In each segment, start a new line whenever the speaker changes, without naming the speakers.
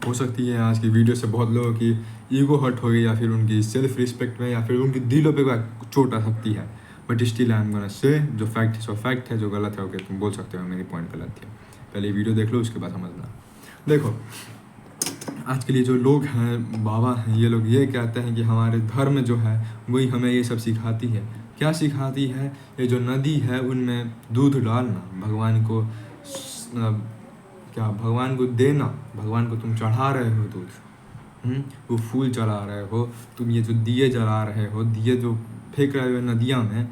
हो सकती है आज की वीडियो से बहुत लोगों की ईगो हर्ट हो गई, या फिर उनकी सेल्फ रिस्पेक्ट में, या फिर उनके दिलों पे चोट आ सकती है। But still I am gonna say जो फैक्ट है सो फैक्ट है, जो गलत है ओके तुम बोल सकते हो मेरी पॉइंट गलत है। पहले वीडियो देख लो, उसके बाद समझना। देखो, आज के लिए जो लोग हैं, बाबा हैं, ये लोग ये कहते हैं कि हमारे धर्म जो है वही हमें ये सब सिखाती है। क्या सिखाती है? ये जो नदी है उनमें दूध डालना, भगवान को क्या भगवान को देना, भगवान को तुम चढ़ा रहे हो दूध, वो फूल चढ़ा रहे हो तुम, ये जो दिए जला रहे हो, दिए जो फेंक रहे हो नदियाँ में,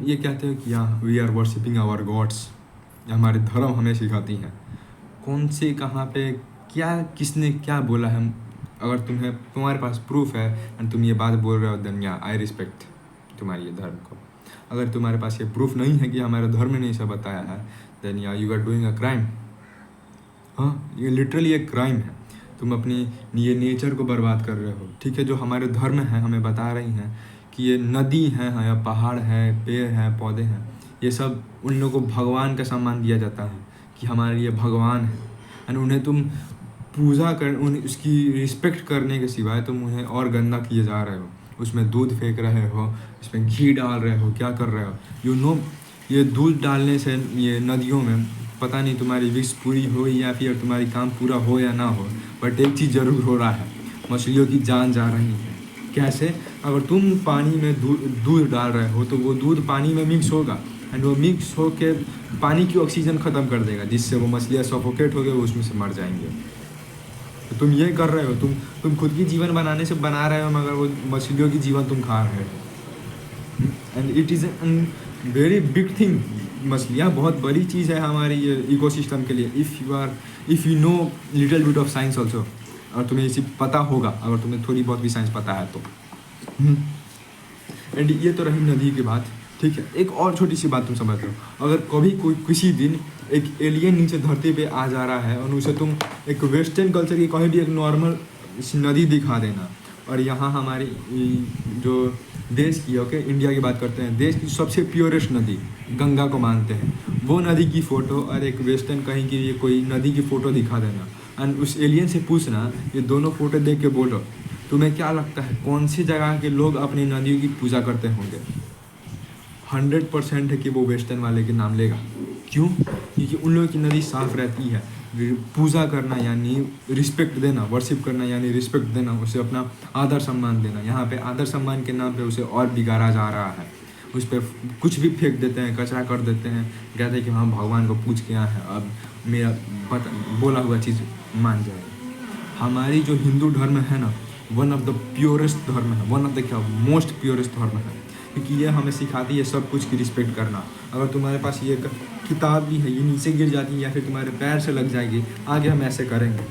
ये कहते हैं कि यहाँ we are worshipping our gods. हमारे धर्म हमें सिखाती हैं। कौन से कहाँ पे क्या किसने क्या बोला है? अगर तुम्हारे पास प्रूफ है एंड तुम ये बात बोल रहे हो, देन या आई रिस्पेक्ट तुम्हारी ये धर्म को। अगर तुम्हारे पास ये प्रूफ नहीं है कि हमारे धर्म ने इसे बताया है, देन या you are doing a crime. हाँ, ये लिटरली एक क्राइम है। तुम अपनी ये नेचर को बर्बाद कर रहे हो। ठीक है, जो हमारे धर्म है हमें बता रही हैं कि ये नदी है या पहाड़ है, पेड़ हैं, पौधे हैं, ये सब उन लोगों को भगवान का सम्मान दिया जाता है कि हमारे लिए भगवान है। एंड उन्हें तुम पूजा कर, उसकी रिस्पेक्ट करने के सिवाय तुम उन्हें और गंदा किए जा रहे हो। उसमें दूध फेंक रहे हो, इसमें घी डाल रहे हो, क्या कर रहे हो? यू नो, ये दूध डालने से ये नदियों में पता नहीं तुम्हारी विश पूरी हो या फिर तुम्हारी काम पूरा हो या ना हो, बट एक चीज़ ज़रूर हो रहा है, मछलियों की जान जा रही है। कैसे? अगर तुम पानी में दूध डाल रहे हो तो वो दूध पानी में मिक्स होगा एंड वो मिक्स होके पानी की ऑक्सीजन ख़त्म कर देगा, जिससे वो मछलियाँ सफोकेट हो गए, उसमें से मर जाएंगे। तो तुम ये कर रहे हो, तुम खुद की जीवन बनाने से बना रहे हो, मगर वो मछलियों की जीवन तुम खा रहे हो। And it is an very big thing. मछलियाँ बहुत बड़ी चीज़ है हमारी ये इकोसिस्टम के लिए। If you know little bit of science also, और तुम्हें इसी पता होगा, अगर तुम्हें थोड़ी बहुत भी साइंस पता है तो। एंड ये तो रही नदी की बात, ठीक है। एक और छोटी सी बात तुम समझ लो, अगर कभी कोई किसी दिन एक एलियन नीचे धरती पे आ जा रहा है और उसे तुम एक वेस्टर्न कल्चर की कहीं भी एक नॉर्मल नदी दिखा देना, और यहाँ हमारी जो देश की, ओके, इंडिया की बात करते हैं, देश की सबसे प्योरेस्ट नदी गंगा को मानते हैं, वो नदी की फ़ोटो और एक वेस्टर्न कहीं की ये कोई नदी की फ़ोटो दिखा देना, एंड उस एलियन से पूछना, ये दोनों फ़ोटो देख के बोलो तुम्हें क्या लगता है कौन सी जगह के लोग अपनी नदियों की पूजा करते होंगे? 100% है कि वो वेस्टर्न वाले के नाम लेगा। क्यों? क्योंकि उन लोगों की नदी साफ़ रहती है। पूजा करना यानी रिस्पेक्ट देना, वर्शिप करना यानी रिस्पेक्ट देना, उसे अपना आदर सम्मान देना। यहाँ पे आदर सम्मान के नाम पे उसे और बिगाड़ा जा रहा है। उस पर कुछ भी फेंक देते हैं, कचरा कर देते हैं, कहते हैं कि हाँ भगवान को पूछ के आए हैं, अब मेरा बोला हुआ चीज़ मान जाए। हमारी जो हिंदू धर्म है ना, वन ऑफ द प्योरेस्ट धर्म है, वन ऑफ द क्या मोस्ट प्योरेस्ट धर्म है, क्योंकि ये हमें सिखाती है सब कुछ की रिस्पेक्ट करना। अगर तुम्हारे पास ये किताब भी है, ये नीचे गिर जाती है या फिर तुम्हारे पैर से लग जाएगी, आगे हम ऐसे करेंगे,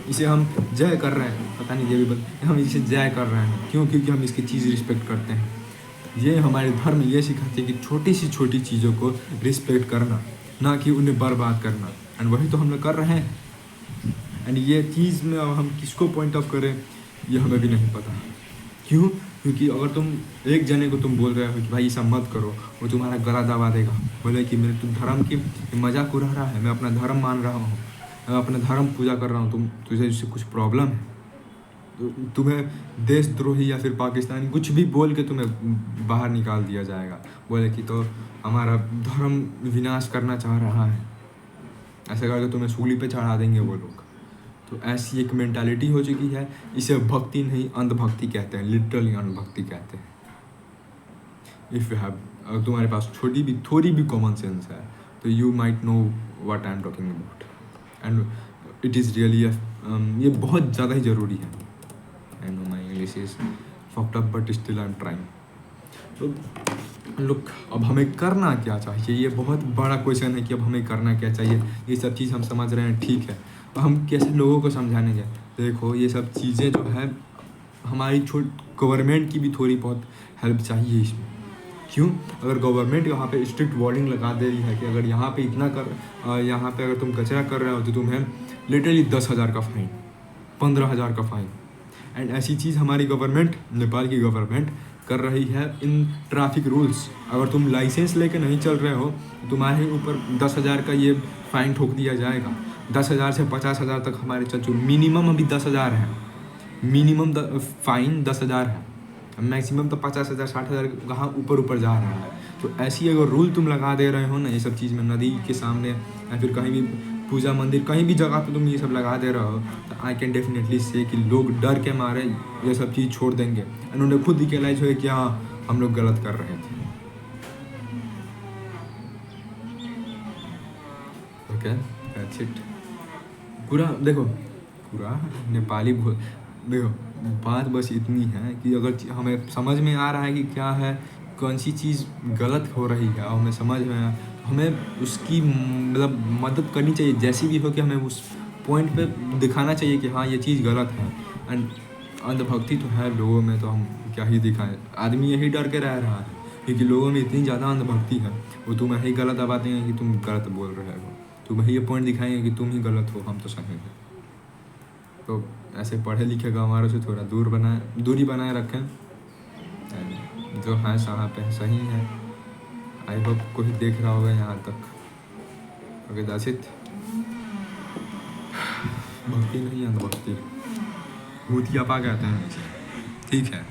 इसे हम जय कर रहे हैं, पता नहीं ये भी हम इसे जय कर रहे हैं। क्यों? क्योंकि हम इसकी चीज़ रिस्पेक्ट करते हैं। ये हमारे धर्म ये सिखाती है कि छोटी सी छोटी चीज़ों को रिस्पेक्ट करना, ना कि उन्हें बर्बाद करना। एंड वही तो हम लोग कर रहे हैं। एंड ये चीज़ में अब हम किसको पॉइंट ऑफ करें ये हमें भी नहीं पता। क्यों? क्योंकि अगर तुम एक जने को तुम बोल रहे हो कि भाई ऐसा मत करो, वो तुम्हारा गला दबा देगा, बोले कि मेरे तुम धर्म की मजाक उड़ा रहा है, मैं अपना धर्म मान रहा हूँ, मैं अपना धर्म पूजा कर रहा हूँ, तुझे इससे कुछ प्रॉब्लम है? तो तुम्हें देशद्रोही या फिर पाकिस्तानी कुछ भी बोल के तुम्हें बाहर निकाल दिया जाएगा, बोले कि तो हमारा धर्म विनाश करना चाह रहा है, ऐसा करके तुम्हें सूली पे चढ़ा देंगे वो लोग। तो ऐसी एक मेंटालिटी हो चुकी है। इसे भक्ति नहीं अंधभक्ति कहते हैं, लिटरली अंधभक्ति कहते हैं। इफ़ यू हैव, अगर तुम्हारे पास थोड़ी भी कॉमन सेंस है तो you might know what I am talking about, and it is really ये बहुत ज़्यादा ही ज़रूरी है। I know my English is fucked up but still I am trying. तो लुक, अब हमें करना क्या चाहिए, ये बहुत बड़ा क्वेश्चन है कि अब हमें करना क्या चाहिए। ये सब चीज़ हम समझ रहे हैं, ठीक है, हम कैसे लोगों को समझाने जाए? देखो, ये सब चीज़ें जो है हमारी गवर्नमेंट की भी थोड़ी बहुत हेल्प चाहिए इसमें। क्यों? अगर गवर्नमेंट यहाँ पे स्ट्रिक्ट वार्निंग लगा दे रही है कि अगर यहाँ पे इतना यहाँ पे अगर तुम कचरा कर रहे हो तो तुम्हें लिटरली 10,000 का फ़ाइन, 15,000 का फ़ाइन। एंड ऐसी चीज़ हमारी गवर्नमेंट, नेपाल की गवर्नमेंट कर रही है इन ट्रैफिक रूल्स। अगर तुम लाइसेंस लेके नहीं चल रहे हो तो तुम्हारे ऊपर 10,000 का ये फ़ाइन ठोक दिया जाएगा। 10,000 से 50,000 तक हमारे चल चुके, मिनिमम अभी 10,000 है, मिनिमम फाइन 10,000 है, मैक्सिमम तो 50,000 60,000 कहाँ ऊपर ऊपर जा रहा है। तो ऐसी अगर रूल तुम लगा दे रहे हो ना ये सब चीज़ में, नदी के सामने या फिर कहीं भी पूजा मंदिर कहीं भी जगह पे तुम ये सब लगा दे रहे हो, तो आई कैन डेफिनेटली से कि लोग डर के मारे ये सब चीज़ छोड़ देंगे। उन्होंने खुद रियलाइज हो कि हाँ हम लोग गलत कर रहे थे। Okay that's it. पूरा देखो, पूरा नेपाली देखो, बात बस इतनी है कि अगर हमें समझ में आ रहा है कि क्या है, कौन सी चीज़ गलत हो रही है, और हमें समझ में हमें उसकी मतलब मदद करनी चाहिए जैसी भी हो, कि हमें उस पॉइंट पे दिखाना चाहिए कि हाँ ये चीज़ गलत है। एंड अंधभक्ति तो है लोगों में, तो हम क्या ही दिखाएं, आदमी यही डर के रह रहा है क्योंकि लोगों में इतनी ज़्यादा अंधभक्ति है, वो तुम्हें ही गलत दबाते हैं कि तुम गलत बोल रहे हो, तुम्हें ये पॉइंट दिखाएंगे कि तुम ही गलत हो, हम तो सही हैं। तो ऐसे पढ़े लिखे गंवारों से थोड़ा दूरी बनाए रखें, जो है सहाँ पे सही है। आई होप कोई देख रहा होगा यहाँ तक। Okay that's it. भक्ति नहीं अंधभक्ति, भूतियापा कहते हैं इसे, ठीक है।